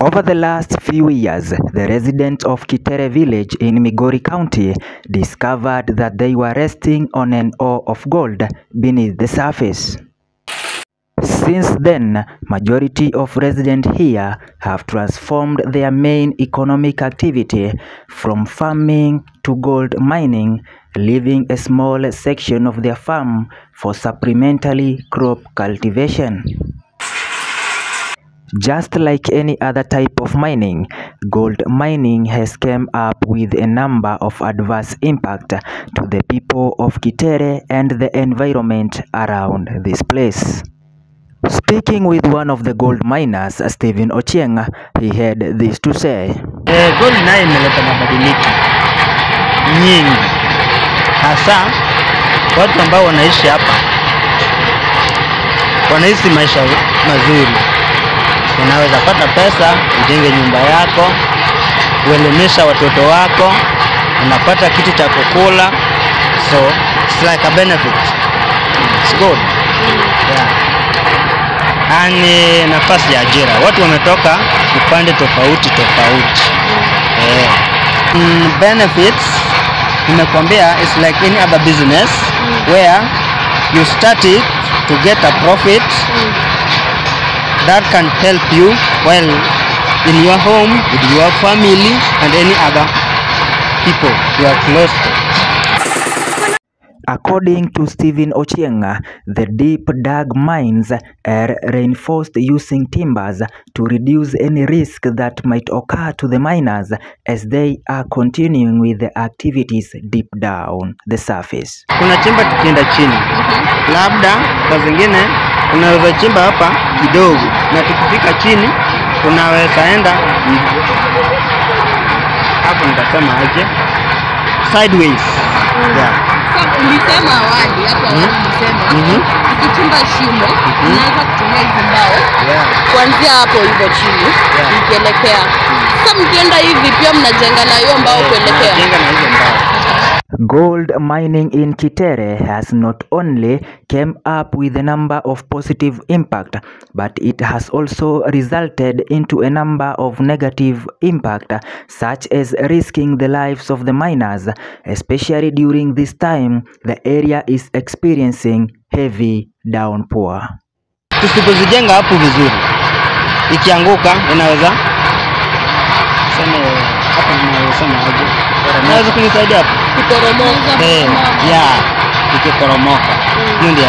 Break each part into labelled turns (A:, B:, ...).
A: Over the last few years, the residents of Kitere village in Migori County discovered that they were resting on an ore of gold beneath the surface. Since then, majority of residents here have transformed their main economic activity from farming to gold mining, leaving a small section of their farm for supplementary crop cultivation. Just like any other type of mining, gold mining has come up with a number of adverse impacts to the people of Kitere and the environment around this place. Speaking with one of the gold miners, Stephen Ochieng, he had this to say.
B: Gold nayo imeleta mabadiliko nyingi, hasa watu ambao wanaishi hapa wanaishi maisha mazuri. Unaweza pata pesa, ujenge nyumba yako, uelimisha watoto wako, unapata kitu cha kukula, so it's like a benefit. It's good. Yeah. Ani nafasi ya ajira, watu wametoka upande tofauti. Benefits nimekwambia is like any other business where you start it to get a profit that can help you while in your home, with your family and any other people you are close to.
A: According to Stephen Ochieng, the deep dug mines are reinforced using timbers to reduce any risk that might occur to the miners as they are continuing with the activities deep down the surface.
B: Kuna chimba tukienda chini, labda kwa zingine unaweza chimba hapa kidogo na tukifika chini unaweza enda hapo, nitasema aje, sideways. Yeah.
C: Ulisema awali hapo ulisema ukichimba shimo unaweza kutumia hizo mbao kuanzia hapo hivyo chini ikielekea. Sasa mkienda hivi pia mnajenga na hiyo mbao kuelekea.
B: Jenga na hizo mbao.
A: Gold mining in Kitere has not only come up with a number of positive impact, but it has also resulted into a number of negative impact, such as risking the lives of the miners, especially during this time the area is experiencing heavy downpour.
B: Tusipozijenga hapo vizuri, ikianguka inaweza sema aje, inaweza kunisaidia hapo kuporomoka. Ikiporomoka hiyo ndio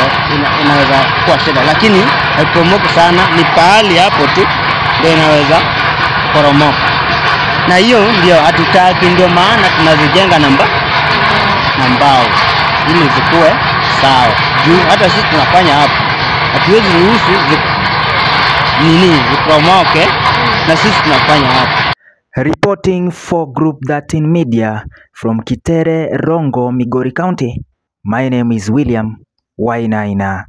B: inaweza kuwa shida, lakini haiporomoki sana, ni pahali hapo tu ndio inaweza kuporomoka, na hiyo ndio hatutaki. Ndio maana tunazijenga na mbao ili zikuwe sawa. Juu hata sisi tunafanya hapo, hatuwezi ruhusu ziporomoke, na sisi tunafanya hapo.
A: Reporting for Group 13 Media from Kitere, Rongo, Migori County, my name is William Wainaina.